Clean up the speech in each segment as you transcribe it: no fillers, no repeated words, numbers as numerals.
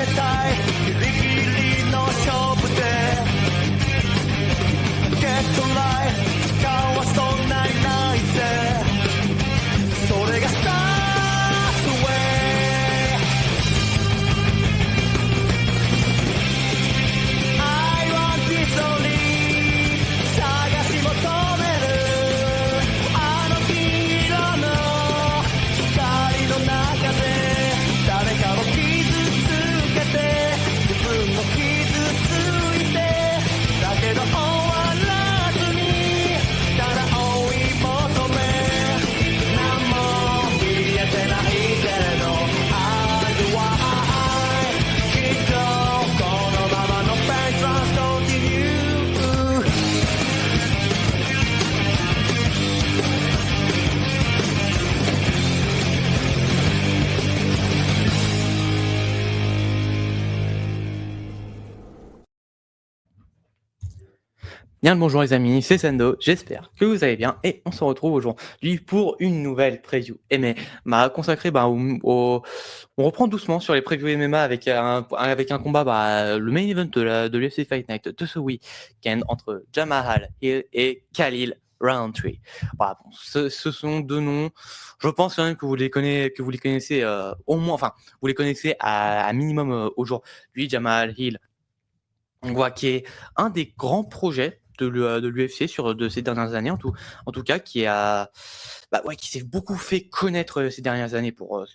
けたいギリギリの勝負で Get to life 時間はそんなにないぜそれが Start away I want this only 探し求めるあの黄色の光の中で誰かを傷つけて自分も傷ついてだけど終わらずにただ追い求め何も見えてないけれど I do I きっとこのままの Pain Trans Continue Bien le bonjour les amis, c'est Sendo, j'espère que vous allez bien et on se retrouve aujourd'hui pour une nouvelle preview MMA consacrée on reprend doucement sur les previews MMA avec un combat, le main event de l'UFC Fight Night de ce week-end entre Jamahal Hill et Khalil Rountree. Voilà, bon, ce sont deux noms, je pense quand même que vous les connaissez au moins, enfin vous les connaissez à minimum aujourd'hui. Jamahal Hill, on voit qui est un des grands projets de l'UFC de ces dernières années, en tout cas, qui s'est beaucoup fait connaître ces dernières années pour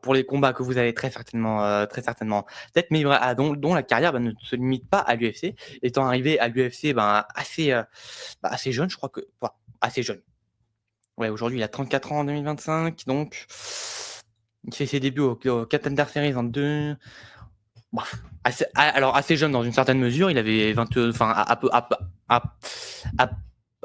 pour les combats que vous avez très certainement peut-être, mais dont la carrière ne se limite pas à l'UFC, étant arrivé à l'UFC assez jeune, je crois que assez jeune. Ouais, aujourd'hui il a 34 ans en 2025, donc il fait ses débuts au Contender Series en deux. Assez jeune dans une certaine mesure, il avait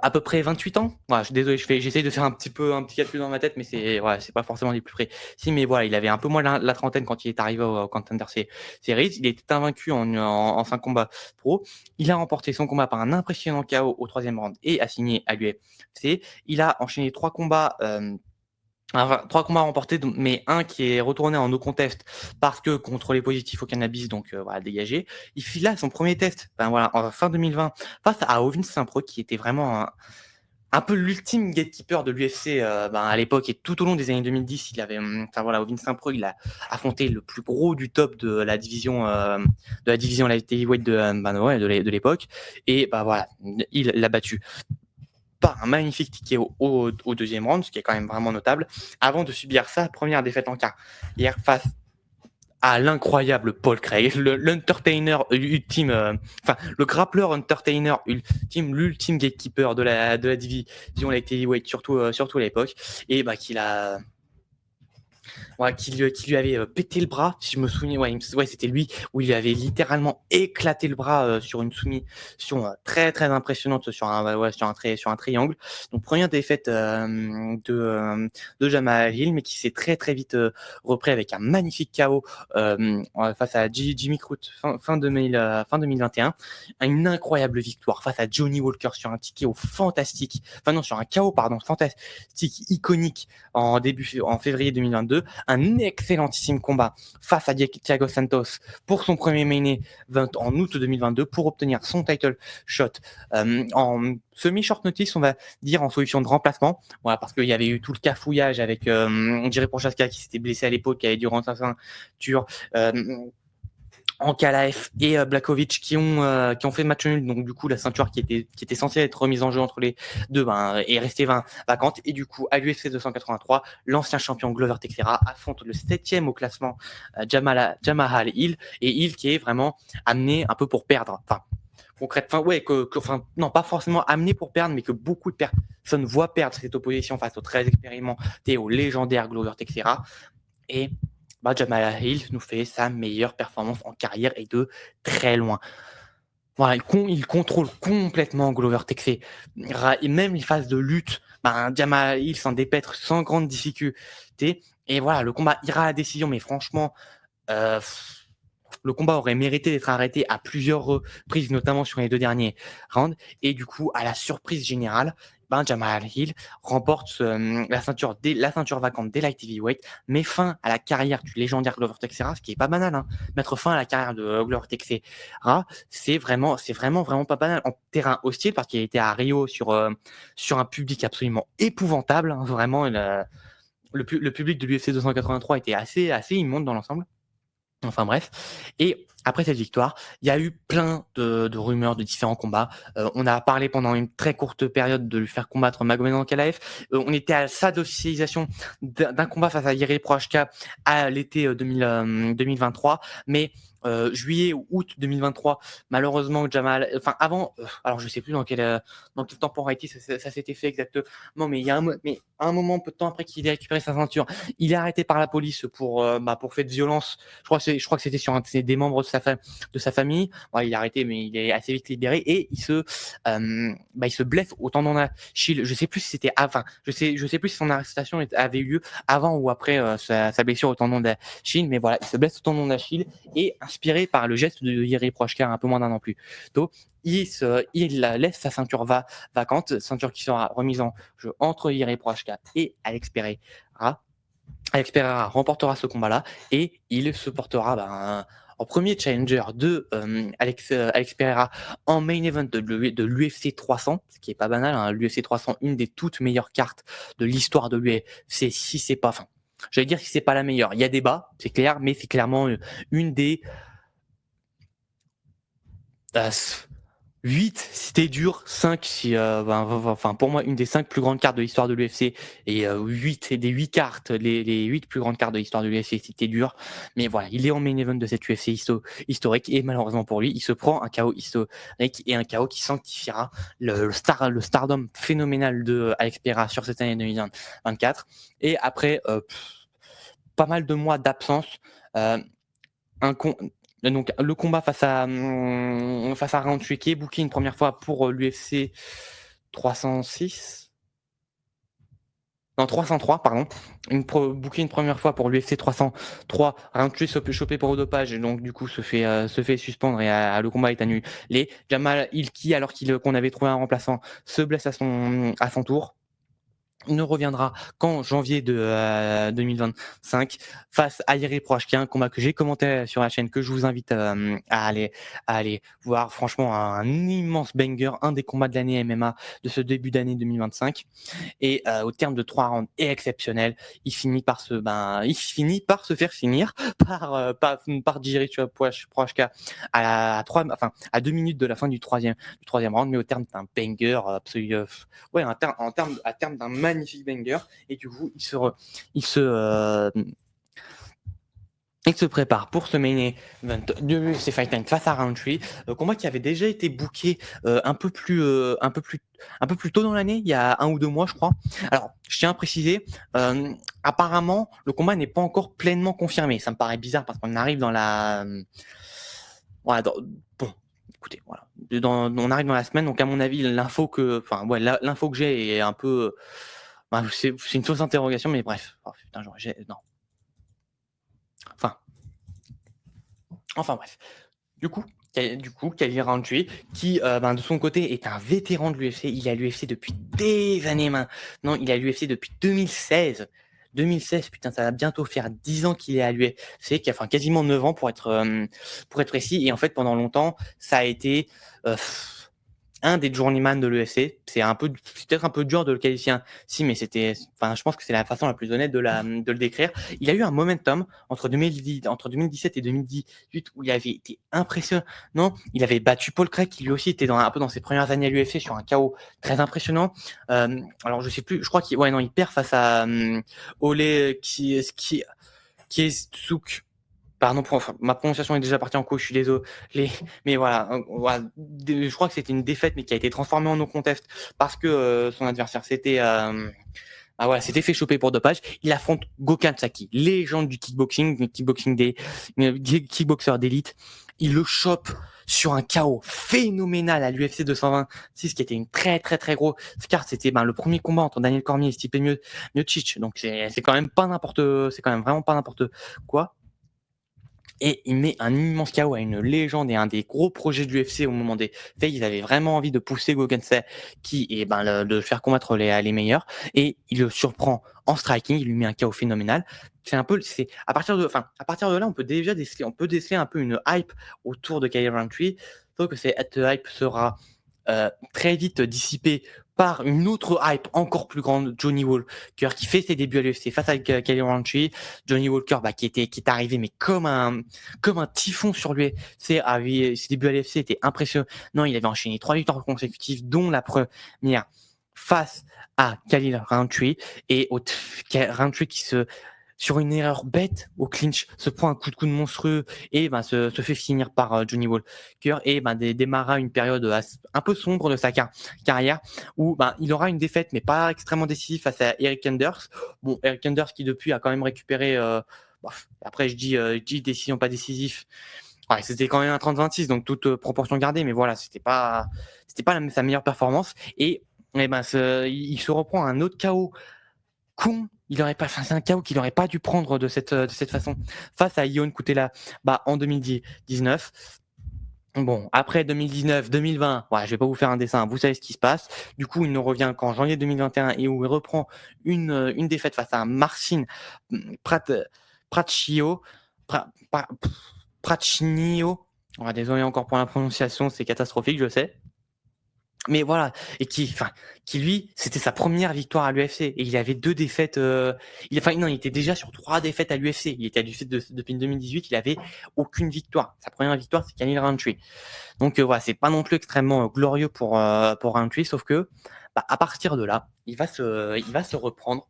à peu près 28 ans. Voilà, je suis désolé, j'essaye de faire un petit calcul dans ma tête, mais c'est pas forcément les plus précis. Mais voilà, il avait un peu moins la trentaine quand il est arrivé au Contender Series. Il était invaincu en 5 combats pro. Il a remporté son combat par un impressionnant KO au 3e round et a signé à l'UFC. Il a enchaîné 3 combats. 3 combats remportés, mais un qui est retourné en no contest parce que contrôlé positif au cannabis, donc dégagé. Il fit là son premier test, en fin 2020, face à Ovin Saint-Preux, qui était vraiment un peu l'ultime gatekeeper de l'UFC à l'époque et tout au long des années 2010. Il avait, Ovin Saint-Preux, il a affronté le plus gros du top de la division light heavyweight de l'époque, et il l'a battu par un magnifique ticket au 2e round, ce qui est quand même vraiment notable, avant de subir sa première défaite en carrière face à l'incroyable Paul Craig, l'entertainer ultime, le grappleur entertainer ultime, l'ultime gatekeeper de la division light heavyweight, surtout à l'époque, et qui lui avait pété le bras, si je me souviens. C'était lui, où il lui avait littéralement éclaté le bras sur une soumission très très impressionnante sur un triangle. Donc première défaite de Jamahal Hill, mais qui s'est très très vite repris avec un magnifique KO face à Jimmy Crute fin 2021. Une incroyable victoire face à Johnny Walker sur un TKO fantastique, sur un KO fantastique, iconique en février 2022. Un excellentissime combat face à Thiago Santos pour son premier main event en août 2022 pour obtenir son title shot en semi-short notice, on va dire, en solution de remplacement. Voilà, parce qu'il y avait eu tout le cafouillage avec Jiri Prochazka qui s'était blessé à l'épaule, qui avait dû rentrer sa ceinture. Ankalaev et Blachowicz qui ont fait match nul, donc du coup la ceinture qui était censée être remise en jeu entre les deux est restée vacante, et du coup à l'UFC 283, l'ancien champion Glover Teixeira affronte le 7e au classement Jamahal Hill, et Hill qui est vraiment amené un peu pour perdre, non pas forcément amené pour perdre, mais que beaucoup de personnes voient perdre cette opposition face au très expérimenté, au légendaire Glover Teixeira. Et Jamahal Hill nous fait sa meilleure performance en carrière et de très loin. Voilà, il contrôle complètement Glover Teixeira, et même les phases de lutte, Jamahal Hill s'en dépêtre sans grande difficulté. Et voilà, le combat ira à la décision, mais franchement, le combat aurait mérité d'être arrêté à plusieurs reprises, notamment sur les 2 derniers rounds. Et du coup, à la surprise générale, Jamal Hill remporte la ceinture vacante des light heavyweight, met fin à la carrière du légendaire Glover Teixeira, ce qui est pas banal, hein. Mettre fin à la carrière de Glover Teixeira, c'est vraiment pas banal en terrain hostile, parce qu'il était à Rio sur un public absolument épouvantable, hein, vraiment. Le public de l'UFC 283 était assez immonde dans l'ensemble. Enfin bref, et après cette victoire, il y a eu plein de rumeurs de différents combats. On a parlé pendant une très courte période de lui faire combattre Magomed Ankalaev. On était à sa d'officialisation d'un combat face à Jiri Prochazka à l'été 2023, mais juillet ou août 2023, malheureusement Jamal, enfin avant, alors je sais plus dans quelle temporalité ça s'était fait exactement, mais mais à un moment, peu de temps après qu'il ait récupéré sa ceinture, il est arrêté par la police pour fait de violence. Je crois que c'était sur des membres de sa famille. Bon, il est arrêté, mais il est assez vite libéré, et il se blesse au tendon d'Achille. Je sais plus si c'était je sais plus si son arrestation avait eu lieu avant ou après sa blessure au tendon d'Achille, mais voilà, il se blesse au tendon d'Achille, et inspiré par le geste de Jiri Prochazka un peu moins d'un an plus tôt, il laisse sa ceinture vacante, ceinture qui sera remise en jeu entre Jiri Prochazka et Alex Pereira. Alex Pereira remportera ce combat-là, et il se portera en premier challenger de Alex Pereira en main event de l'UFC 300, ce qui est pas banal, hein. L'UFC 300, une des toutes meilleures cartes de l'histoire de l'UFC, si c'est pas, j'allais dire si c'est pas la meilleure. Il y a débat, c'est clair, mais c'est clairement une des 8 si t'es dur, 5 si pour moi une des 5 plus grandes cartes de l'histoire de l'UFC, et 8 des 8 cartes, les 8 plus grandes cartes de l'histoire de l'UFC si t'es dur. Mais voilà, il est en main event de cette UFC historique, et malheureusement pour lui, il se prend un KO historique, et un KO qui sanctifiera le stardom phénoménal de Alex Pereira sur cette année 2024. Et après pas mal de mois d'absence, donc le combat face à Round Tricky, booké une première fois pour l'UFC 306. Non, 303, pardon. Booké une première fois pour l'UFC 303. Roundtree se peut choper pour dopage, et donc du coup se fait suspendre, et le combat est annulé. Jamal Hill, alors qu'on avait trouvé un remplaçant, se blesse à son tour. Ne reviendra qu'en janvier de 2025 face à Jiri Prochazka, un combat que j'ai commenté sur la chaîne, que je vous invite à aller voir. Franchement, un immense banger, un des combats de l'année MMA de ce début d'année 2025. Et au terme de 3 rounds exceptionnels, il finit par se faire finir par Jiri Prochazka à 2 minutes de la fin du troisième round, mais au terme d'un banger absolu. À terme d'un magnifique banger, et du coup il se prépare pour ce main event de l'UFC Fight Night face à Roundtree, combat qui avait déjà été booké un peu plus tôt dans l'année, il y a 1 ou 2 mois je crois. Alors je tiens à préciser, apparemment le combat n'est pas encore pleinement confirmé. Ça me paraît bizarre parce qu'on arrive dans la bon, écoutez, voilà. On arrive dans la semaine, donc à mon avis, l'info que j'ai est un peu, c'est une fausse interrogation, mais bref. Oh, putain, non. Enfin bref. Du coup, Khalil Roundtree, qui de son côté est un vétéran de l'UFC. Il est à l'UFC depuis des années maintenant. Il est à l'UFC depuis 2016. 2016, putain, ça va bientôt faire 10 ans qu'il est à l'UFC, quasiment 9 ans pour être précis. Et en fait, pendant longtemps, ça a été un des journeyman de l'UFC. C'est peut-être un peu dur de le qualifier ainsi, mais je pense que c'est la façon la plus honnête de le décrire. Il a eu un momentum entre 2017 et 2018 où il avait été impressionnant. Il avait battu Paul Craig, qui lui aussi était un peu dans ses premières années à l'UFC, sur un KO très impressionnant. Alors je sais plus, je crois il perd face à Ole Kiesuk. Pardon, ma prononciation est déjà partie en couille, je suis désolé. Mais voilà, je crois que c'était une défaite, mais qui a été transformée en no contest parce que son adversaire s'était fait choper pour dopage. Il affronte Gokhan Saki, légende du kickboxing kickboxer d'élite. Il le chope sur un KO phénoménal à l'UFC 226, qui était une très très très grosse carte. C'était le premier combat entre Daniel Cormier et Stipe Miocic. Donc c'est quand même vraiment pas n'importe quoi. et il met un immense KO à une légende et un des gros projets de l'UFC au moment des faits. Ils avaient vraiment envie de pousser Gokensei de faire combattre les meilleurs, et il le surprend en striking, il lui met un KO phénoménal. C'est à partir de là, on peut déceler un peu une hype autour de Kyle Rountree, sauf que cette hype sera très vite dissipée par une autre hype encore plus grande, Johnny Walker, qui fait ses débuts à l'UFC face à Kyle Rountree. Johnny Walker, qui est arrivé mais comme un typhon sur lui. Ses débuts à l'UFC étaient impressionnants. Non, il avait enchaîné 3 victoires consécutives, dont la première face à Khalil Rountree, et Rountree qui sur une erreur bête au clinch, se prend un coup de coude monstrueux et se fait finir par Johnny Walker, et démarra une période un peu sombre de sa carrière, où il aura une défaite mais pas extrêmement décisive face à Eric Anders. Bon, Eric Anders qui depuis a quand même récupéré, après je dis décision pas décisive. Ouais, c'était quand même un 30-26, donc toute proportion gardée, mais voilà, c'était pas sa meilleure performance, et il se reprend un autre KO con. C'est un KO qu'il n'aurait pas dû prendre de cette façon face à Ion Kutela en 2019. Bon, après 2019, 2020, je vais pas vous faire un dessin, vous savez ce qui se passe. Du coup, il ne revient qu'en janvier 2021, et où il reprend une défaite face à Marcin Prachnio. Désolé encore pour la prononciation, c'est catastrophique, je sais. Mais voilà, et qui lui, c'était sa première victoire à l'UFC, et il avait 2 défaites. Il était déjà sur 3 défaites à l'UFC. Il était à l'UFC depuis 2018, il avait aucune victoire. Sa première victoire, c'est Khalil Rountree. Donc voilà, c'est pas non plus extrêmement glorieux pour Rountree, sauf que à partir de là, il va se reprendre.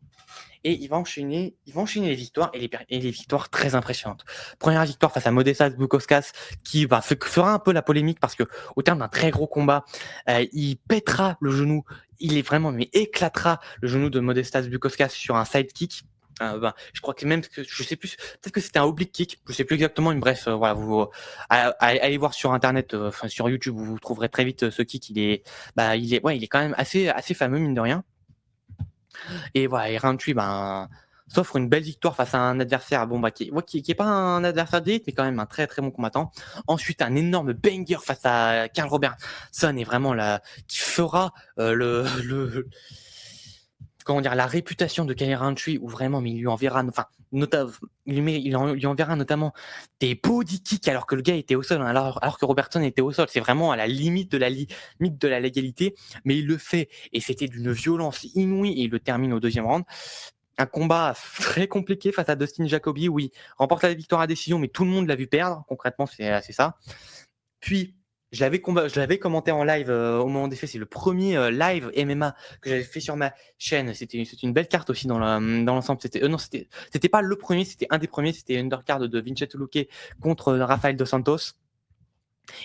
Et il va enchaîner les victoires, et les victoires très impressionnantes. Première victoire face à Modestas Bukauskas, qui fera un peu la polémique, parce que au terme d'un très gros combat, il pètera le genou, éclatera le genou de Modestas Bukauskas sur un sidekick. Je crois que même je sais plus, peut-être que c'était un oblique kick, je sais plus exactement, mais bref, voilà, vous allez voir sur internet, sur YouTube, vous trouverez très vite ce kick. Il est quand même assez fameux, mine de rien. Et voilà, et Rountree s'offre une belle victoire face à un adversaire qui est pas un adversaire d'élite, mais quand même un très très bon combattant. Ensuite, un énorme banger face à Karl Robertson, et vraiment qui fera la réputation de Kyle Rountree, où vraiment, mais il lui enverra, il enverra notamment des body kicks alors que le gars était au sol, alors que Robertson était au sol. C'est vraiment à la limite de la légalité, mais il le fait, et c'était d'une violence inouïe, et il le termine au 2e round. Un combat très compliqué face à Dustin Jacoby, où il remporte la victoire à décision, mais tout le monde l'a vu perdre. Concrètement, c'est ça. Puis, je l'avais commenté en live au moment des faits. C'est le premier live MMA que j'avais fait sur ma chaîne. C'était une belle carte aussi dans l'ensemble. C'était pas le premier, c'était un des premiers. C'était undercard de Vincenzo Luque contre Rafael Dos Santos.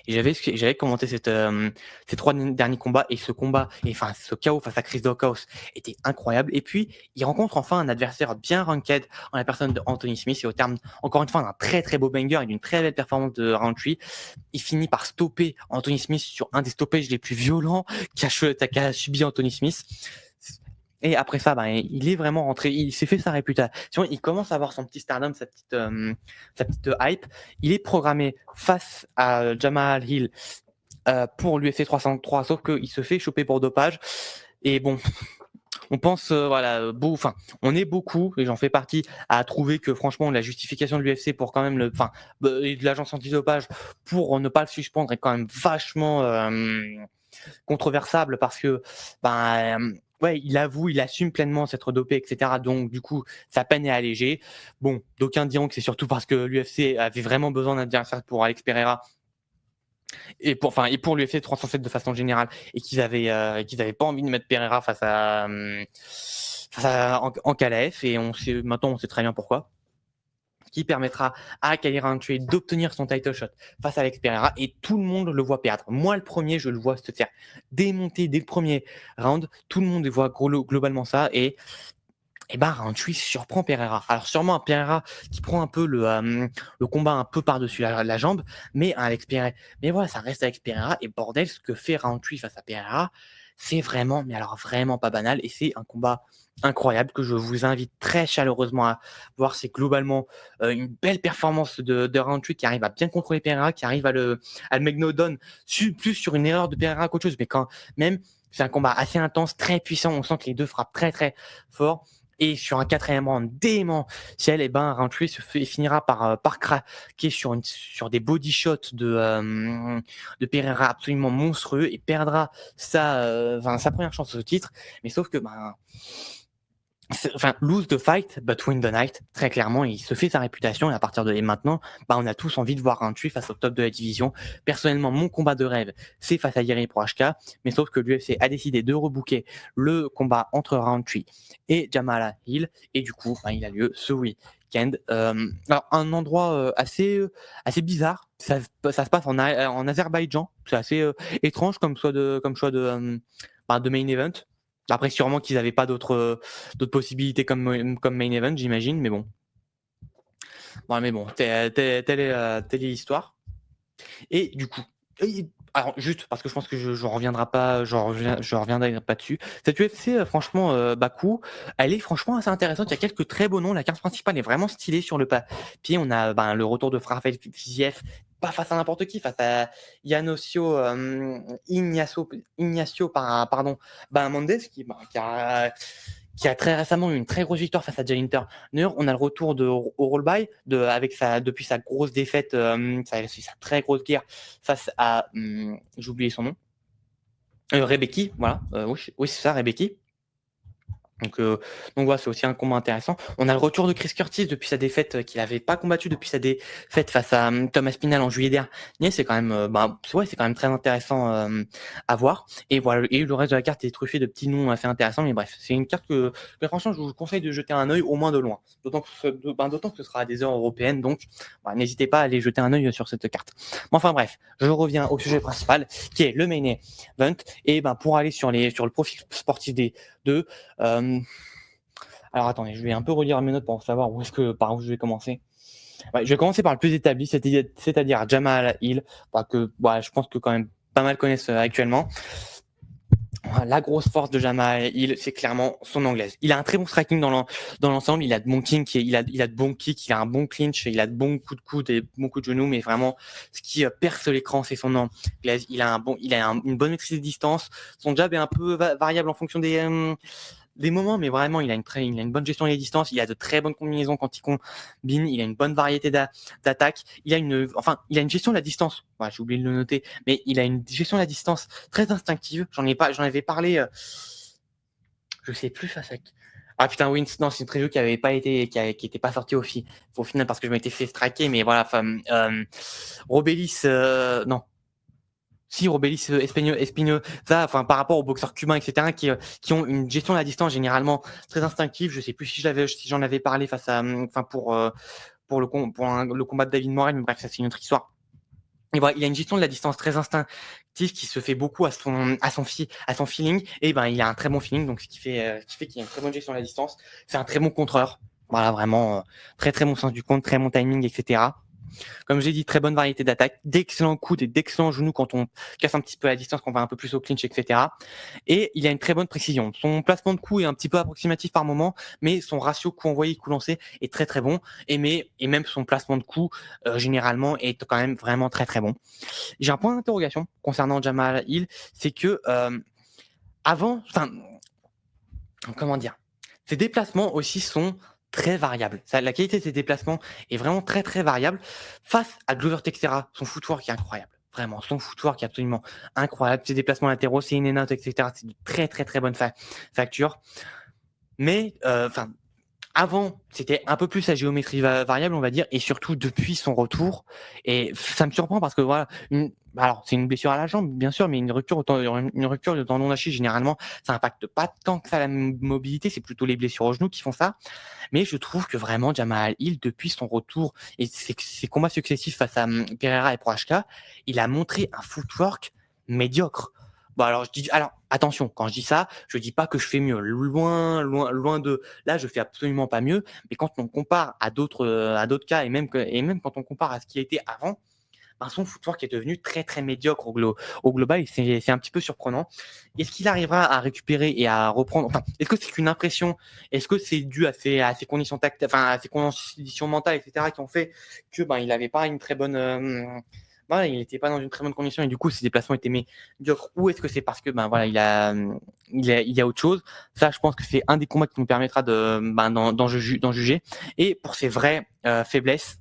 Et j'avais commenté ces 3 derniers combats, et ce KO face à Chris Daukaus était incroyable. Et puis, il rencontre enfin un adversaire bien ranked en la personne de Anthony Smith, et au terme, encore une fois, d'un très très beau banger et d'une très belle performance de Rountree, il finit par stopper Anthony Smith sur un des stoppages les plus violents qu'a subi Anthony Smith. Et après ça, il est vraiment rentré, il s'est fait sa réputation, il commence à avoir son petit stardom, sa petite hype. Il est programmé face à Jamal Hill pour l'UFC 303, sauf qu'il se fait choper pour dopage. Et bon, on pense, on est beaucoup, et j'en fais partie, à trouver que franchement la justification de l'UFC pour quand même et de l'agence antidopage pour ne pas le suspendre est quand même vachement controversable, parce que il avoue, il assume pleinement s'être dopé, etc. Donc du coup, sa peine est allégée. Bon, d'aucuns diront que c'est surtout parce que l'UFC avait vraiment besoin d'un adversaire pour Alex Pereira, et pour l'UFC 307 de façon générale, et qu'ils avaient pas envie de mettre Pereira face à en KLF, et maintenant on sait très bien pourquoi. Qui permettra à Kyle Rountree d'obtenir son title shot face à Alex Pereira, et tout le monde le voit perdre. Moi, le premier, je le vois se faire démonter dès le premier round. Tout le monde voit globalement ça, et Rountree surprend Pereira. Alors sûrement un Pereira qui prend un peu le combat un peu par-dessus la jambe, mais Alex Pereira. Mais voilà, ça reste Alex Pereira, et bordel, ce que fait Rountree face à Pereira, c'est vraiment, mais alors vraiment pas banal et c'est un combat incroyable que je vous invite très chaleureusement à voir. C'est globalement, une belle performance de Roundtree qui arrive à bien contrôler Pereira, qui arrive à le make no down plus sur une erreur de Pereira qu'autre chose, mais quand même, c'est un combat assez intense, très puissant. On sent que les 2 frappent très, très fort et sur un 4e round démentiel, et ben, Roundtree finira par craquer sur des body shots de Pereira absolument monstrueux et perdra sa première chance au titre. Mais sauf que, ben, enfin, lose the fight, but win the night. Très clairement, il se fait sa réputation et à partir de maintenant, bah, on a tous envie de voir Roundtree face au top de la division. Personnellement, mon combat de rêve, c'est face à Jiri Prochazka, mais sauf que l'UFC a décidé de rebooker le combat entre Roundtree et Jamahal Hill et du coup, bah, il a lieu ce week-end. Alors, un endroit assez bizarre. Ça se passe en Azerbaïdjan. C'est assez étrange comme choix de main event. Après, sûrement qu'ils n'avaient pas d'autres possibilités comme main event, j'imagine, mais bon. Ouais, mais bon, telle est l'histoire. Et du coup, alors juste parce que je pense que je reviendrai pas dessus. Cette UFC, franchement, Bakou, elle est franchement assez intéressante. Il y a quelques très beaux noms. La carte principale est vraiment stylée sur le papier. On a le retour de Rafael Fiziev, pas face à n'importe qui, face à Ignacio Mendes, qui a très récemment eu une très grosse victoire face à Jalin Turner. On a le retour de Rollby depuis sa grosse défaite, sa très grosse guerre face à, j'ai oublié son nom, Rebecki, voilà, oui c'est ça, Rebecki. Donc voilà, c'est aussi un combat intéressant. On a le retour de Chris Curtis depuis sa défaite, qu'il n'avait pas combattu depuis sa défaite face à Thomas Pinal en juillet dernier. C'est quand même, c'est quand même très intéressant à voir. Et voilà, et le reste de la carte est truffé de petits noms assez intéressants. Mais bref, c'est une carte que franchement, je vous conseille de jeter un œil au moins de loin. D'autant que ce sera à des heures européennes. Donc, n'hésitez pas à aller jeter un œil sur cette carte. Mais enfin bref, je reviens au sujet principal, qui est le main event. Et pour aller sur le profil sportif des deux. Alors attendez, je vais un peu relire mes notes pour savoir par où je vais commencer. Ouais, je vais commencer par le plus établi, c'est-à-dire Jamahal Hill, que je pense que quand même pas mal connaissent actuellement. La grosse force de Jamahal Hill, c'est clairement son anglaise. Il a un très bon striking dans l'ensemble. Il a de bons kicks, il a de bons kicks, il a un bon clinch, il a de bons coups de coude et bons coups de genoux. Mais vraiment, ce qui perce l'écran, c'est son anglaise. Il a une bonne maîtrise des distances. Son jab est un peu variable en fonction des moments, mais vraiment, il a une bonne gestion des distances. Il a de très bonnes combinaisons quand il combine. Il a une bonne variété d'attaques. Il a une gestion de la distance. Ouais, j'ai oublié de le noter, mais il a une gestion de la distance très instinctive. J'en avais parlé. Je sais plus face à qui. Ah putain, oui, non, c'est une preview qui était pas sortie au final parce que je m'étais fait striker, mais voilà, Robelis, non. Si Robelis Espinoza, par rapport aux boxeurs cubains, etc., qui ont une gestion de la distance généralement très instinctive. Je sais plus si j'en avais parlé face à, pour le combat de David Morel, mais bref, ça c'est une autre histoire. Et voilà, il a une gestion de la distance très instinctive qui se fait beaucoup à son feeling. Et il a un très bon feeling, donc ce qui fait qu'il a une très bonne gestion de la distance. C'est un très bon contreur. Voilà, vraiment très très bon sens du compte, très bon timing, etc. Comme j'ai dit, très bonne variété d'attaques, d'excellents coudes et d'excellents genoux quand on casse un petit peu la distance, quand on va un peu plus au clinch, etc. Et il a une très bonne précision. Son placement de coup est un petit peu approximatif par moment, mais son ratio coup envoyé, coup lancé est très très bon. Et même son placement de coup, généralement, est quand même vraiment très très bon. J'ai un point d'interrogation concernant Jamahal Hill, c'est que comment dire, ses déplacements aussi sont très variables. La qualité de ses déplacements est vraiment très très variable face à Glover Teixeira. Son footwork est incroyable. Vraiment, son footwork est absolument incroyable. Ses déplacements latéraux, ses in and out, etc. C'est de très très très bonne facture. Mais avant, c'était un peu plus la géométrie variable, on va dire, et surtout depuis son retour. Et ça me surprend parce que voilà, alors c'est une blessure à la jambe, bien sûr, mais une rupture de tendon d'Achille, généralement, ça impacte pas tant que ça la mobilité, c'est plutôt les blessures aux genoux qui font ça. Mais je trouve que vraiment Jamahal Hill, depuis son retour et ses combats successifs face à Pereira et Prochazka, il a montré un footwork médiocre. Alors attention, quand je dis ça, je dis pas que je fais mieux, loin de là, je fais absolument pas mieux, mais quand on compare à d'autres cas et même quand on compare à ce qui était avant, son footwork est devenu très très médiocre au global, et c'est un petit peu surprenant. Est-ce qu'il arrivera à récupérer et à reprendre, enfin, est-ce que c'est qu'une impression? Est-ce que c'est dû à ses conditions enfin, à ses conditions mentales, etc., qui ont fait que il n'avait pas une très bonne, voilà, il n'était pas dans une très bonne condition et du coup ses déplacements étaient médiocres, ou est-ce que c'est parce que voilà, il y a autre chose? Ça, je pense que c'est un des combats qui nous permettra d'en juger. Et pour ses vraies faiblesses,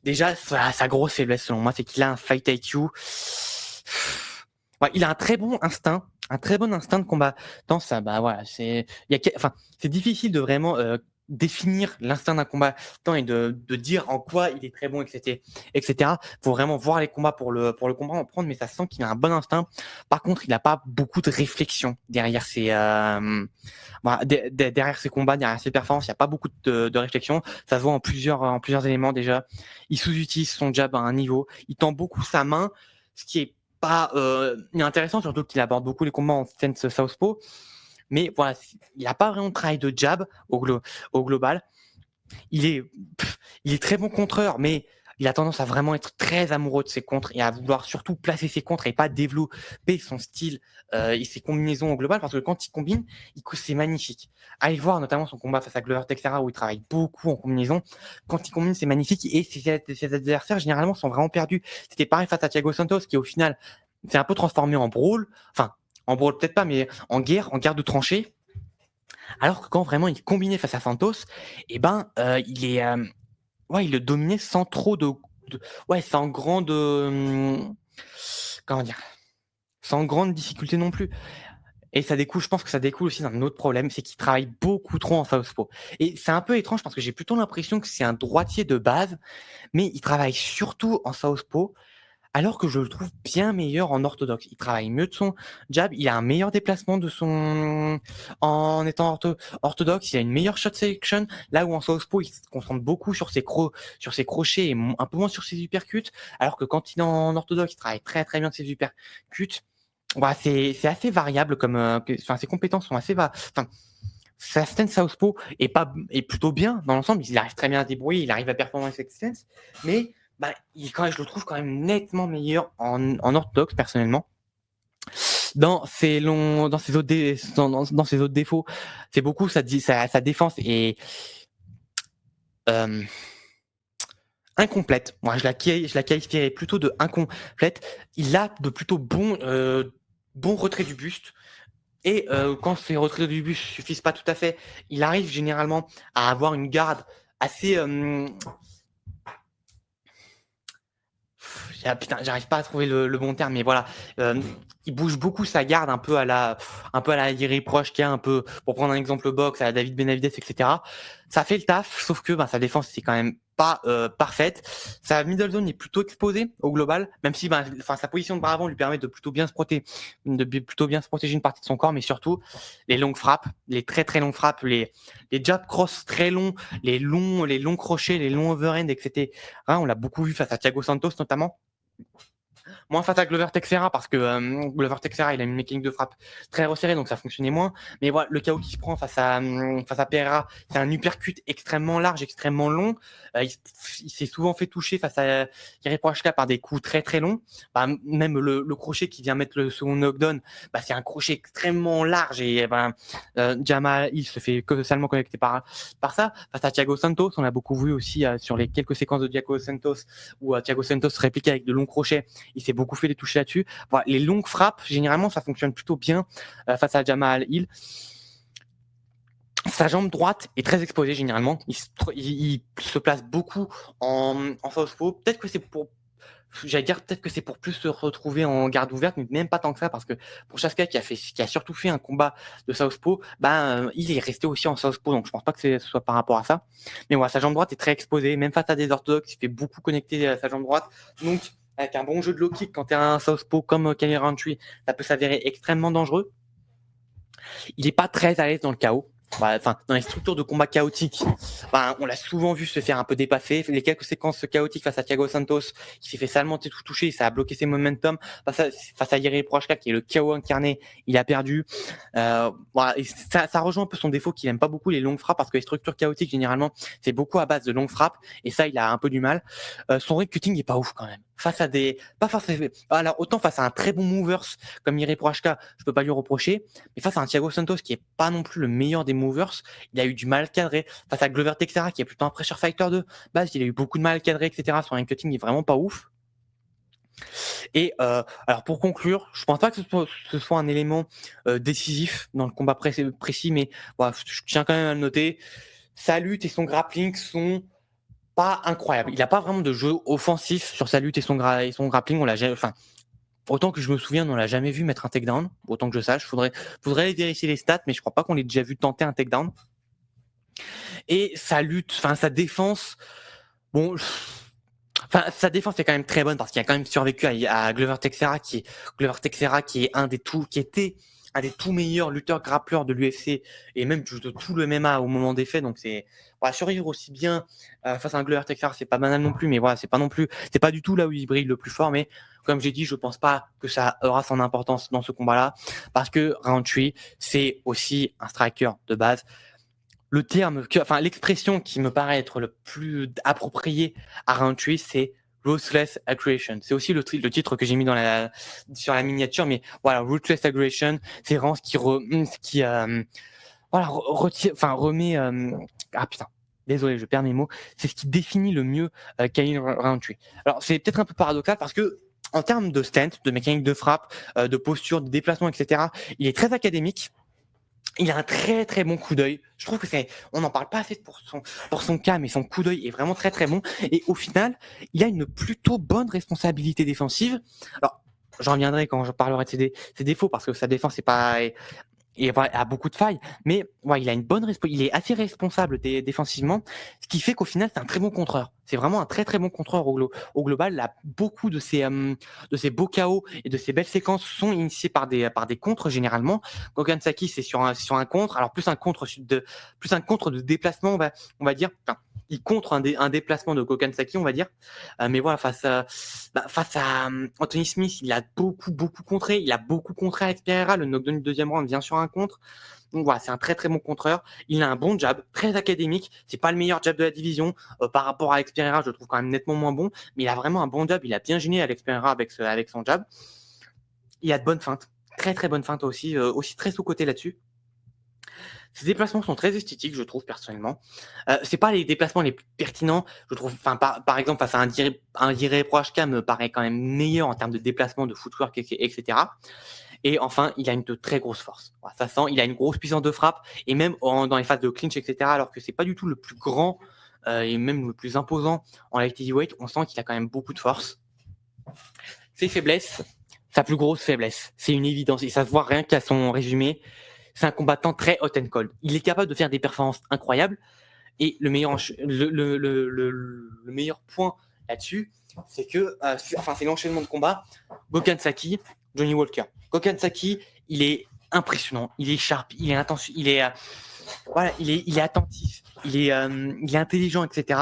déjà, sa grosse faiblesse selon moi, c'est qu'il a un fight IQ. Ouais, il a un très bon instinct de combat. Dans ça, voilà, c'est difficile de vraiment définir l'instinct d'un combattant et de dire en quoi il est très bon, etc. Faut vraiment voir les combats pour le comprendre, mais ça sent qu'il a un bon instinct. Par contre, il n'a pas beaucoup de réflexion derrière derrière ses combats, derrière ses performances. Il n'y a pas beaucoup de réflexion. Ça se voit en plusieurs éléments déjà. Il sous-utilise son jab à un niveau. Il tend beaucoup sa main, ce qui est pas intéressant, surtout qu'il aborde beaucoup les combats en stance southpaw. Mais voilà, il n'a pas vraiment de travail de jab au global. Il est très bon contreur, mais il a tendance à vraiment être très amoureux de ses contres et à vouloir surtout placer ses contres et pas développer son style et ses combinaisons au global, parce que quand il combine, c'est magnifique. Allez voir notamment son combat face à Glover Teixeira où il travaille beaucoup en combinaison. Quand il combine, c'est magnifique et ses adversaires généralement sont vraiment perdus. C'était pareil face à Thiago Santos qui au final s'est un peu transformé en brawl. Enfin, en brawl peut-être pas, mais en guerre de tranchées. Alors que quand vraiment il combinait face à Santos, il le dominait sans trop sans grande, comment dire, sans grande difficulté non plus. Et je pense que ça découle aussi d'un autre problème, c'est qu'il travaille beaucoup trop en southpaw. Et c'est un peu étrange parce que j'ai plutôt l'impression que c'est un droitier de base, mais il travaille surtout en southpaw, alors que je le trouve bien meilleur en orthodoxe. Il travaille mieux de son jab, il a un meilleur déplacement en étant orthodoxe, il a une meilleure shot selection, là où en southpaw, il se concentre beaucoup sur ses crochets et un peu moins sur ses uppercuts, alors que quand il est en orthodoxe, il travaille très très bien ses uppercuts. Ouais, c'est assez variable ses compétences sont assez sa stance southpaw est plutôt bien dans l'ensemble, il arrive très bien à se débrouiller, il arrive à performer avec cette stance, mais je le trouve quand même nettement meilleur en orthodoxe personnellement. Dans ses autres défauts, c'est beaucoup sa défense est incomplète. Moi, je la qualifierais plutôt de incomplète. Il a de plutôt bons retraits du buste. Et quand ces retraits du buste suffisent pas tout à fait, il arrive généralement à avoir une garde assez j'arrive pas à trouver le bon terme, mais voilà, il bouge beaucoup sa garde un peu à la Jiri Prochazka, un peu, pour prendre un exemple boxe, à la David Benavidez, etc. Ça fait le taf, sauf que sa défense c'est quand même pas parfaite. Sa middle zone est plutôt exposée au global, même si sa position de bras avant lui permet de plutôt bien se protéger une partie de son corps, mais surtout les longues frappes, les très très longues frappes, les jab cross très longs, les longs crochets, les longs overhand, etc. On l'a beaucoup vu face à Thiago Santos notamment. Moins face à Glover Teixeira parce que Glover Teixeira il a une mécanique de frappe très resserrée, donc ça fonctionnait moins. Mais voilà, le KO qu'il se prend face à Pereira, c'est un uppercut extrêmement large, extrêmement long. Il s'est souvent fait toucher face à Jiri Prochazka par des coups très très longs. Même le crochet qui vient mettre le second knockdown, c'est un crochet extrêmement large et Jamal il se fait seulement connecter par ça. Face à Thiago Santos, on a beaucoup vu aussi sur les quelques séquences de Thiago Santos où Thiago Santos répliquait avec de longs crochets. Il s'est beaucoup fait les toucher là-dessus. Voilà, les longues frappes, généralement, ça fonctionne plutôt bien face à Jamal Hill. Sa jambe droite est très exposée généralement. Il se place beaucoup en southpaw. Peut-être que c'est pour plus se retrouver en garde ouverte, mais même pas tant que ça, parce que pour Prochazka qui a surtout fait un combat de southpaw, il est resté aussi en southpaw, donc je pense pas que ce soit par rapport à ça. Mais voilà, sa jambe droite est très exposée, même face à des orthodoxes, il fait beaucoup connecter sa jambe droite. Donc avec un bon jeu de low kick, quand tu es un southpaw comme Kyle Rountree, ça peut s'avérer extrêmement dangereux. Il n'est pas très à l'aise dans le KO. enfin, dans les structures de combat chaotiques, on l'a souvent vu se faire un peu dépasser. Les quelques séquences chaotiques face à Thiago Santos, qui s'est fait salement tout toucher, ça a bloqué ses momentum. Face à Jiri Prochka, qui est le chaos incarné, il a perdu. Et ça rejoint un peu son défaut qu'il aime pas beaucoup les longues frappes, parce que les structures chaotiques, généralement, c'est beaucoup à base de longues frappes, et ça, il a un peu du mal. Son ring cutting est pas ouf quand même. Alors, autant face à un très bon movers comme Jiri Prochka, je peux pas lui reprocher, mais face à un Thiago Santos qui est pas non plus le meilleur des movers, il a eu du mal à cadrer. Face à Glover Teixeira, qui est plutôt un pressure fighter de base, il a eu beaucoup de mal à cadrer, etc. Son ring cutting est vraiment pas ouf. Et alors pour conclure, je pense pas que ce soit un élément décisif dans le combat précis, mais voilà, je tiens quand même à le noter. Sa lutte et son grappling sont pas incroyables. Il a pas vraiment de jeu offensif sur sa lutte et son grappling. On l'a jamais, autant que je me souviens, on l'a jamais vu mettre un takedown. Autant que je sache, faudrait vérifier les stats, mais je crois pas qu'on l'ait déjà vu tenter un takedown. Et sa lutte, sa défense, bon. Sa défense est quand même très bonne parce qu'il a quand même survécu à Glover Teixeira qui était un des tout meilleurs lutteurs grappleurs de l'UFC et même de tout le MMA au moment des faits. Donc survivre aussi bien face à un Glover Teixeira, c'est pas banal non plus, mais voilà, c'est pas du tout là où il brille le plus fort. Mais comme j'ai dit, je pense pas que ça aura son importance dans ce combat-là parce que Roundtree, c'est aussi un striker de base. L'expression qui me paraît être le plus approprié à Roundtree, c'est Ruthless Aggression. C'est aussi le titre que j'ai mis sur la miniature, mais voilà, Ruthless Aggression, c'est vraiment ce qui remet. Désolé, je perds mes mots. C'est ce qui définit le mieux Kyle Roundtree. Alors, c'est peut-être un peu paradoxal parce que en termes de stand, de mécanique de frappe, de posture, de déplacement, etc., il est très académique. Il a un très très bon coup d'œil. Je trouve que on n'en parle pas assez pour son cas, mais son coup d'œil est vraiment très très bon. Et au final, il a une plutôt bonne responsabilité défensive. Alors, j'en reviendrai quand je parlerai de ses défauts, parce que sa défense a beaucoup de failles, mais il a il est assez responsable défensivement, ce qui fait qu'au final c'est un très bon contreur. C'est vraiment un très très bon contreur au global. Là, beaucoup de ses beaux KO et de ses belles séquences sont initiées par des contres généralement. Gokhan Saki, c'est sur un contre, alors plus un contre de déplacement, on va dire. Il contre un déplacement de Gokhan Saki, on va dire. Mais voilà, face à Anthony Smith, il a beaucoup contré. Il a beaucoup contré Alex Pereira. Le knockdown du deuxième round vient sur un contre. Donc voilà, c'est un très très bon contreur. Il a un bon jab, très académique. C'est pas le meilleur jab de la division. Par rapport à Alex Pereira, je le trouve quand même nettement moins bon. Mais il a vraiment un bon jab. Il a bien gêné Alex Pereira avec son jab. Il a de bonnes feintes. Très très bonnes feintes aussi. Aussi très sous-côté là-dessus. Ses déplacements sont très esthétiques, je trouve, personnellement. C'est pas les déplacements les plus pertinents, je trouve. Par exemple, face à un Jiri Prochka me paraît quand même meilleur en termes de déplacement, de footwork, etc. Et enfin, il a une très grosse force. Voilà, ça sent, il a une grosse puissance de frappe, et même dans les phases de clinch, etc., alors que c'est pas du tout le plus grand et même le plus imposant en light heavyweight, on sent qu'il a quand même beaucoup de force. Ses faiblesses, sa plus grosse faiblesse, c'est une évidence, et ça se voit rien qu'à son résumé. C'est un combattant très hot and cold. Il est capable de faire des performances incroyables. Et le meilleur point là-dessus, c'est que c'est l'enchaînement de combats. Gokhan Saki, Johnny Walker. Gokhan Saki, il est impressionnant. Il est sharp. Il est intense. Il est attentif. Il est intelligent, etc.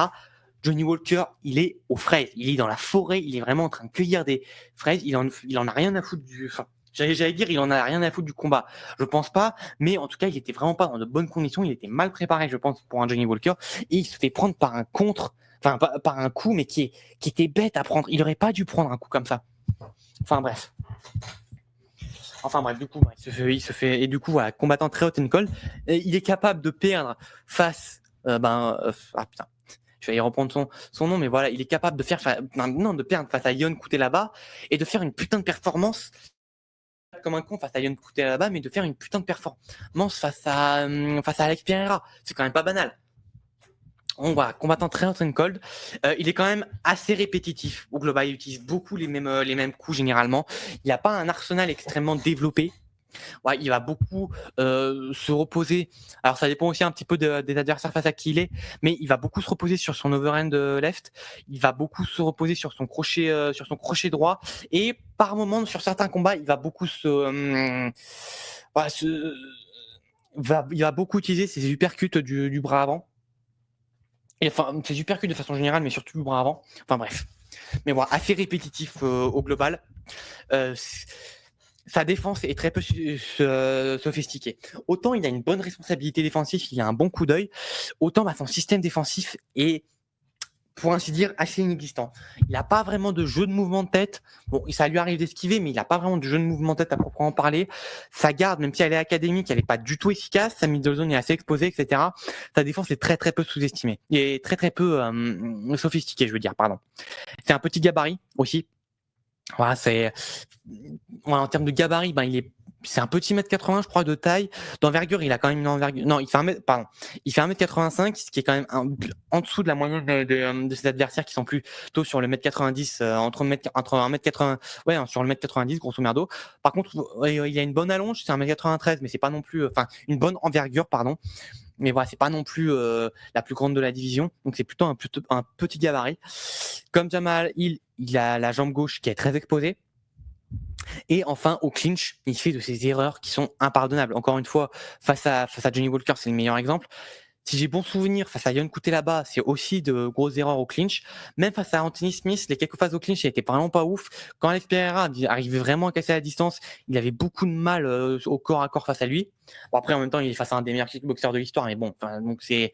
Johnny Walker, il est aux fraises. Il est dans la forêt. Il est vraiment en train de cueillir des fraises. Il en a rien à foutre j'allais dire, il en a rien à foutre du combat. Je pense pas, mais en tout cas, il était vraiment pas dans de bonnes conditions. Il était mal préparé, je pense, pour un Johnny Walker. Et il se fait prendre par un par un coup, mais qui était bête à prendre. Il aurait pas dû prendre un coup comme ça. Enfin bref, du coup, il se fait, et du coup, voilà, combattant très hot and cold. Il est capable de perdre face, je vais y reprendre son nom, mais voilà, il est capable de perdre face à Ion Cutelaba et de faire une putain de performance comme un con face à Ion Cutelaba, mais de faire une putain de performance face à Alex Pereira. C'est quand même pas banal. Donc voilà, combattant très hot and cold. Il est quand même assez répétitif. Au global, il utilise beaucoup les mêmes coups généralement. Il n'a pas un arsenal extrêmement développé. Ouais, il va beaucoup se reposer. Alors ça dépend aussi un petit peu des adversaires face à qui il est, mais il va beaucoup se reposer sur son overhand left. Il va beaucoup se reposer sur son crochet droit, et par moment sur certains combats, il va beaucoup il va beaucoup utiliser ses uppercuts du bras avant. Et enfin, ses uppercuts de façon générale, mais surtout du bras avant. Enfin bref. Mais voilà, assez répétitif au global. Sa défense est très peu sophistiquée. Autant il a une bonne responsabilité défensive, il a un bon coup d'œil, autant son système défensif est, pour ainsi dire, assez inexistant. Il n'a pas vraiment de jeu de mouvement de tête. Bon, ça lui arrive d'esquiver, mais il n'a pas vraiment de jeu de mouvement de tête à proprement parler. Sa garde, même si elle est académique, elle n'est pas du tout efficace. Sa middle zone est assez exposée, etc. Sa défense est très très peu sous-estimée. Et très très peu sophistiquée, je veux dire, pardon. C'est un petit gabarit aussi. Voilà, en termes de gabarit, c'est un petit 1m80, je crois, de taille. D'envergure, il a quand même une envergure. Non, il fait 1m85, ce qui est quand même en dessous de la moyenne de ses adversaires qui sont plutôt sur le 1m90, entre 1m80, ouais, sur le 1m90, grosso merdo. Par contre, il a une bonne allonge, c'est 1m93, mais c'est pas non plus, une bonne envergure, pardon. Mais voilà, c'est pas non plus la plus grande de la division, donc c'est plutôt un petit gabarit. Comme Jamal Hill, il a la jambe gauche qui est très exposée. Et enfin, au clinch, il fait de ces erreurs qui sont impardonnables. Encore une fois, face à Johnny Walker, c'est le meilleur exemple. Si j'ai bon souvenir, face à Young là-bas, c'est aussi de grosses erreurs au clinch. Même face à Anthony Smith, les quelques phases au clinch, il était vraiment pas ouf. Quand Alex Pereira arrivait vraiment à casser la distance, il avait beaucoup de mal au corps à corps face à lui. Bon, après, en même temps, il est face à un des meilleurs kickboxers de l'histoire, mais bon, donc c'est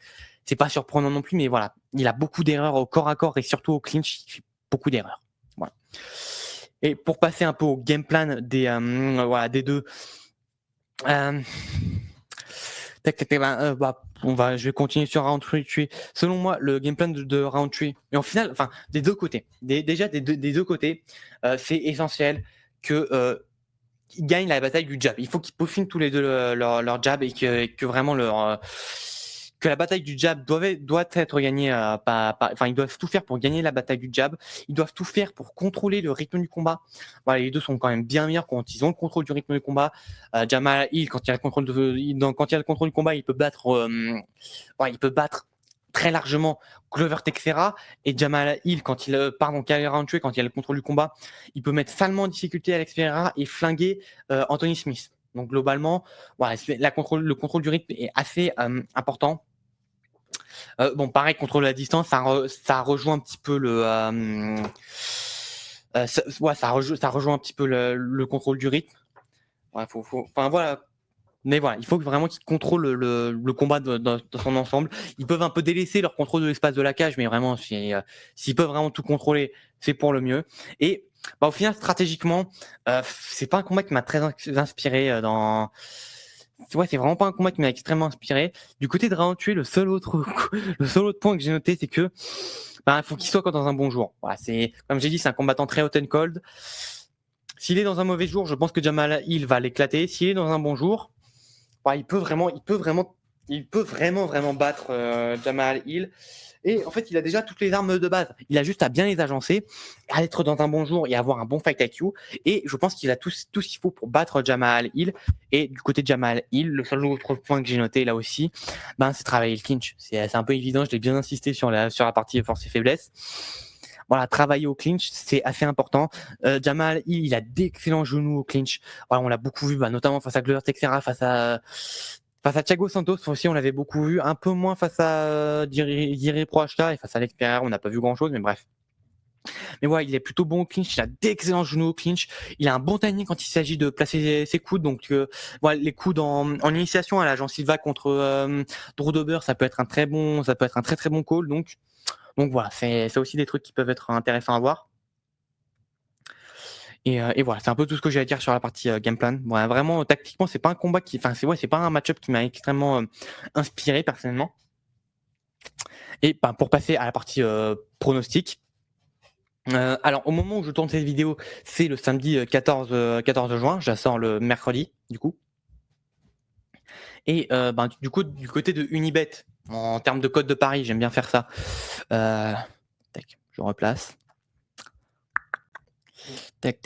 pas surprenant non plus, mais voilà. Il a beaucoup d'erreurs au corps à corps et surtout au clinch, il fait beaucoup d'erreurs. Voilà. Et pour passer un peu au game plan des deux, je vais continuer sur Roundtree. Selon moi, le game plan de Roundtree, mais en final, des deux côtés, des deux côtés, c'est essentiel que ils gagnent la bataille du jab. Il faut qu'ils peaufinent tous les deux leur jab et que vraiment que la bataille du jab doit être gagnée ils doivent tout faire pour gagner la bataille du jab. Ils doivent tout faire pour contrôler le rythme du combat. Voilà, les deux sont quand même bien meilleurs quand ils ont le contrôle du rythme du combat. Jamal Hill, quand il a le contrôle du combat, il peut battre très largement Glover Teixeira, et Jamal Hill, quand il a le contrôle du combat, il peut mettre salement en difficulté Alex Pereira et flinguer Anthony Smith. Donc globalement, voilà, le contrôle du rythme est assez important. Pareil, contrôle de la distance, ça rejoint un petit peu ça rejoint un petit peu le contrôle du rythme. Voilà. Mais voilà, il faut vraiment qu'ils contrôlent le combat dans son ensemble. Ils peuvent un peu délaisser leur contrôle de l'espace de la cage, mais vraiment, s'ils peuvent vraiment tout contrôler, c'est pour le mieux. Et au final, stratégiquement, c'est pas un combat qui m'a très inspiré c'est vraiment pas un combat qui m'a extrêmement inspiré. Du côté de Roundtree, le seul autre point que j'ai noté, c'est que il faut qu'il soit dans un bon jour. Voilà, comme j'ai dit, c'est un combattant très hot and cold. S'il est dans un mauvais jour, je pense que Jamal Hill va l'éclater. S'il est dans un bon jour, il peut vraiment battre Jamal Hill. Et en fait, il a déjà toutes les armes de base. Il a juste à bien les agencer, à être dans un bon jour et avoir un bon fight IQ. Et je pense qu'il a tout ce qu'il faut pour battre Jamal Hill. Et du côté de Jamal Hill, le seul autre point que j'ai noté là aussi, c'est travailler le clinch. C'est un peu évident, je l'ai bien insisté sur la partie force et faiblesse. Voilà, travailler au clinch, c'est assez important. Jamal Hill, il a d'excellents genoux au clinch. Voilà, on l'a beaucoup vu, notamment face à Glover Teixeira, face à Thiago Santos aussi, on l'avait beaucoup vu. Un peu moins face à Jiri Prochazka et face à Alex Pereira, on n'a pas vu grand-chose, mais bref. Mais voilà, il est plutôt bon au clinch, il a d'excellents genoux au clinch, il a un bon timing quand il s'agit de placer ses coudes. Donc les coudes en initiation à la Jean Silva contre Drew Dober, ça peut être un très très bon call. Donc voilà, c'est aussi des trucs qui peuvent être intéressants à voir. Et voilà, c'est un peu tout ce que j'ai à dire sur la partie game plan. Voilà, vraiment, tactiquement, c'est pas un combat c'est pas un match-up qui m'a extrêmement inspiré personnellement. Et pour passer à la partie pronostic. Alors, au moment où je tourne cette vidéo, c'est le samedi 14 juin. Je la sors le mercredi, du coup. Et du coup, du côté de Unibet, en termes de code de Paris, j'aime bien faire ça. Je replace. Tac.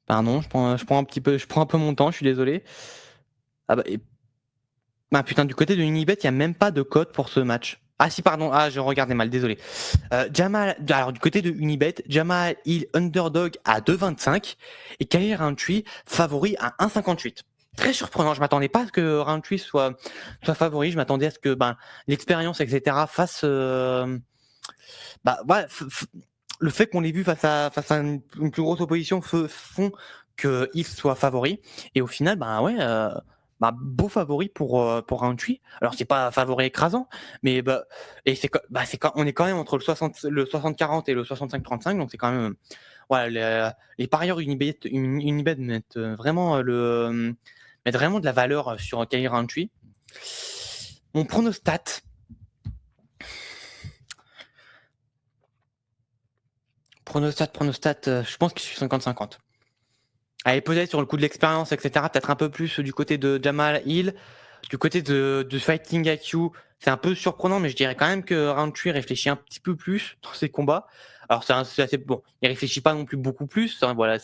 Pardon, je prends un peu mon temps, je suis désolé. Putain, du côté de Unibet, il n'y a même pas de code pour ce match. Ah si, pardon, je regardais mal, désolé. Jamal, alors du côté de Unibet, Jamal Hill underdog à 2,25 et Khalil Rountree favori à 1,58. Très surprenant, je m'attendais pas à ce que Rountree soit favori, je m'attendais à ce que l'expérience, etc. fasse... ouais, le fait qu'on l'ait vu face à une plus grosse opposition font qu'il soit favori. Et au final, ouais, beau favori pour Rountree. Alors c'est pas favori écrasant, mais et on est quand même entre le 60-40 et le 65-35, donc c'est quand même voilà, les parieurs Unibet mettent vraiment mettent vraiment de la valeur sur Khalil Rountree. Mon pronostat. Pronostat, je pense que je suis 50-50. Allez, peut-être sur le coup de l'expérience, etc. Peut-être un peu plus du côté de Jamal Hill. Du côté de Fighting IQ, c'est un peu surprenant, mais je dirais quand même que Rountree réfléchit un petit peu plus dans ses combats. Alors c'est assez bon. Il réfléchit pas non plus beaucoup plus. Hein, voilà,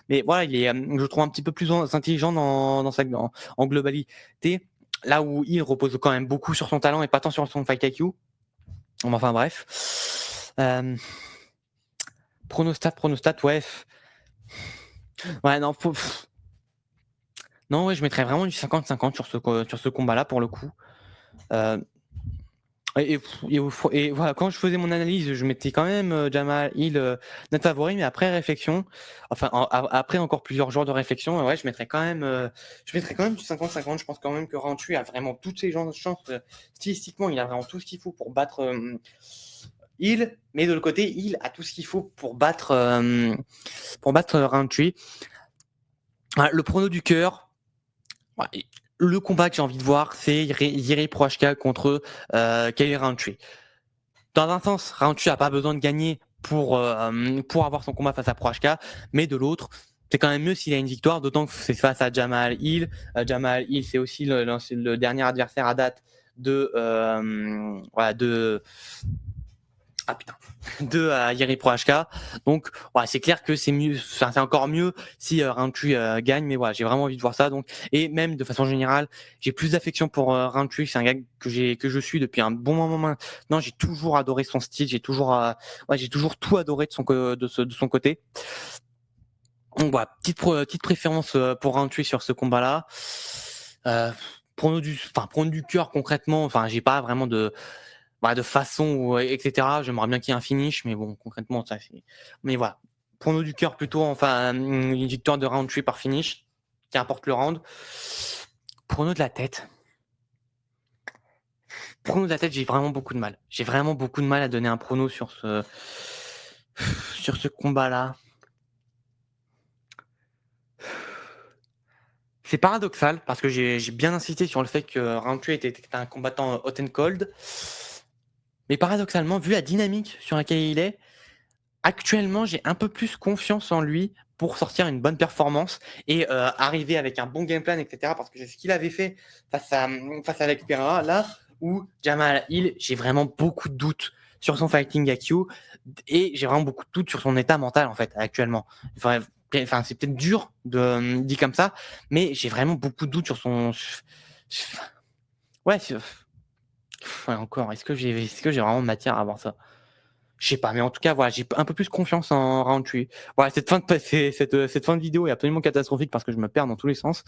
mais voilà, il est, je trouve un petit peu plus intelligent en globalité. Là où il repose quand même beaucoup sur son talent et pas tant sur son fight IQ. Enfin bref. Pronostat, ouais. Ouais, non, non, ouais, je mettrais vraiment du 50-50 sur ce combat-là pour le coup. Euh, et voilà, quand je faisais mon analyse, je mettais quand même Jamal Hill net favori, mais après réflexion, enfin après encore plusieurs jours de réflexion, ouais, je mettrais quand même du 50-50. Je pense quand même que Rountree a vraiment toutes ses chances. Stylistiquement, il a vraiment tout ce qu'il faut pour battre Hill, mais de l'autre côté, Hill a tout ce qu'il faut pour battre Rountree. Le prono du cœur. Ouais, le combat que j'ai envie de voir, c'est Jiří Procházka contre Khalil Rountree. Dans un sens, Rountree n'a pas besoin de gagner pour avoir son combat face à Procházka, mais de l'autre, c'est quand même mieux s'il a une victoire, d'autant que c'est face à Jamal Hill. Jamal Hill, c'est aussi le dernier adversaire à date de Jiří Procházka. Donc c'est clair que c'est mieux, c'est encore mieux si Rountree gagne, mais voilà, j'ai vraiment envie de voir ça. Donc, et même de façon générale, j'ai plus d'affection pour Rountree. C'est un gars que je suis depuis un bon moment maintenant. J'ai toujours adoré son style, j'ai toujours tout adoré de son côté. Donc voilà, petite préférence pour Rountree sur ce combat-là. Prono du cœur concrètement, j'ai pas vraiment de façon, etc. J'aimerais bien qu'il y ait un finish, mais bon, concrètement, ça c'est. Mais voilà. Prono du cœur plutôt, une victoire de Rountree par finish, qui importe le round. Prono de la tête. J'ai vraiment beaucoup de mal. J'ai vraiment beaucoup de mal à donner un prono sur ce combat-là. C'est paradoxal parce que j'ai bien insisté sur le fait que Rountree était un combattant hot and cold. Mais paradoxalement, vu la dynamique sur laquelle il est, actuellement, j'ai un peu plus confiance en lui pour sortir une bonne performance et arriver avec un bon game plan, etc. Parce que c'est ce qu'il avait fait face à Alex Pereira, là où Jamal Hill, j'ai vraiment beaucoup de doutes sur son fighting IQ et j'ai vraiment beaucoup de doutes sur son état mental en fait actuellement. C'est peut-être dur de dire comme ça, mais j'ai vraiment beaucoup de doutes sur son. Ouais, encore. Est-ce que j'ai vraiment matière à avoir ça? Je sais pas, mais en tout cas, voilà, j'ai un peu plus confiance en Rountree. Voilà, cette fin de vidéo est absolument catastrophique parce que je me perds dans tous les sens.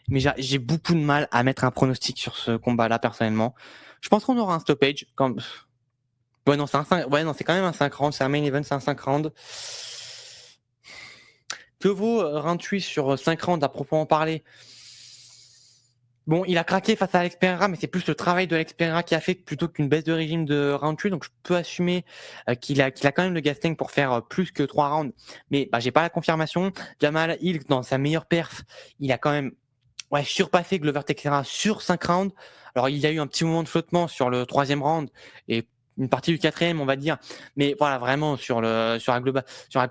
Mais j'ai beaucoup de mal à mettre un pronostic sur ce combat-là, personnellement. Je pense qu'on aura un stoppage. Ouais, non, c'est quand même un 5 rounds. C'est un main event, c'est un 5 rounds. Que vaut Rountree sur 5 rounds à proprement parler? Bon, il a craqué face à Alex Pereira, mais c'est plus le travail de Alex Pereira qui a fait plutôt qu'une baisse de régime de Rountree. Donc, je peux assumer qu'il a quand même le gasting pour faire plus que 3 rounds. Mais j'ai pas la confirmation. Jamal Hill, dans sa meilleure perf, il a quand même surpassé Glover Teixeira sur 5 rounds. Alors, il y a eu un petit moment de flottement sur le 3e round et une partie du 4e, on va dire. Mais voilà, vraiment, sur la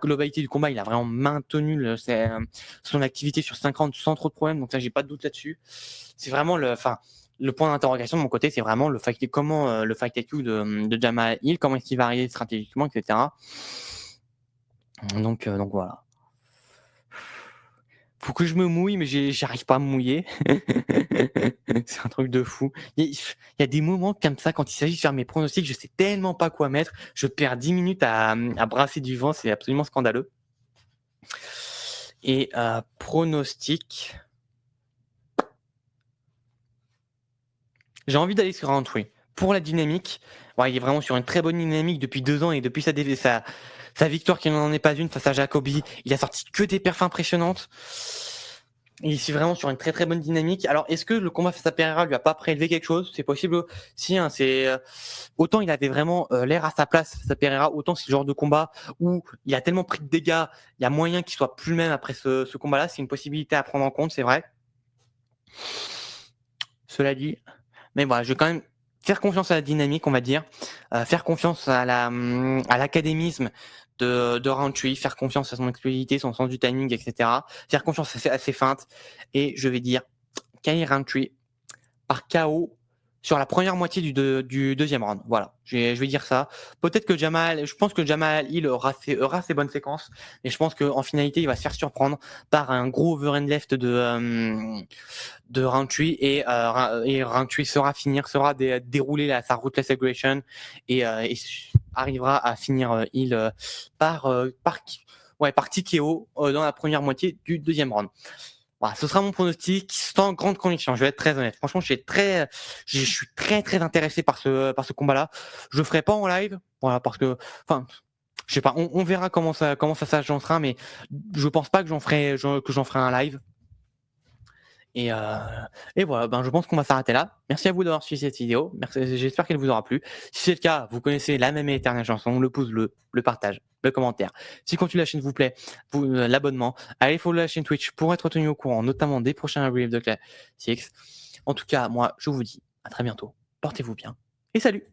globalité du combat, il a vraiment maintenu son activité sur 5 rounds sans trop de problèmes. Donc, ça, j'ai pas de doute là-dessus. C'est vraiment le point d'interrogation de mon côté, c'est vraiment le fight IQ de Jamal Hill, comment est-ce qu'il va arriver stratégiquement, etc. Donc voilà. faut que je me mouille, mais j'arrive pas à me mouiller. C'est un truc de fou. Il y a des moments comme ça, quand il s'agit de faire mes pronostics, je sais tellement pas quoi mettre. Je perds 10 minutes à brasser du vent, c'est absolument scandaleux. Et pronostic. J'ai envie d'aller sur Roundtree. Pour la dynamique, ouais, il est vraiment sur une très bonne dynamique depuis 2 ans et depuis sa victoire qui n'en est pas une face à Jacoby, il a sorti que des perfs impressionnantes. Il est vraiment sur une très très bonne dynamique. Alors, est-ce que le combat face à Pereira lui a pas prélevé quelque chose? C'est possible. Si, hein, autant il avait vraiment l'air à sa place face à Pereira, autant c'est le genre de combat où il a tellement pris de dégâts, il y a moyen qu'il soit plus le même après ce combat-là. C'est une possibilité à prendre en compte, c'est vrai. Cela dit, mais voilà, je vais quand même faire confiance à la dynamique, on va dire, faire confiance à l'académisme de Roundtree, faire confiance à son explosivité, son sens du timing, etc. Faire confiance à ses feintes. Et je vais dire Kyle Roundtree par KO sur la première moitié du deuxième round. Voilà, je vais dire ça. Peut-être que je pense que Jamal Hill aura ses bonnes séquences, mais je pense qu'en finalité, il va se faire surprendre par un gros over and left de Roundtree et Roundtree saura dérouler sa ruthless aggression et arrivera à finir Hill par TKO dans la première moitié du deuxième round. Voilà, ce sera mon pronostic sans grande conviction. Je vais être très honnête. Franchement, je suis très très intéressé par ce combat-là. Je le ferai pas en live, voilà, parce que, enfin, je sais pas. On verra comment ça s'agencera, mais je pense pas que j'en ferai un live. Et voilà, je pense qu'on va s'arrêter là. Merci à vous d'avoir suivi cette vidéo. Merci, j'espère qu'elle vous aura plu. Si c'est le cas, vous connaissez la même et éternelle chanson, le pouce bleu, le partage, le commentaire. Si le contenu de la chaîne vous plaît, l'abonnement. Allez follow la chaîne Twitch pour être tenu au courant, notamment des prochains replays de Classics. En tout cas, moi, je vous dis à très bientôt. Portez-vous bien et salut!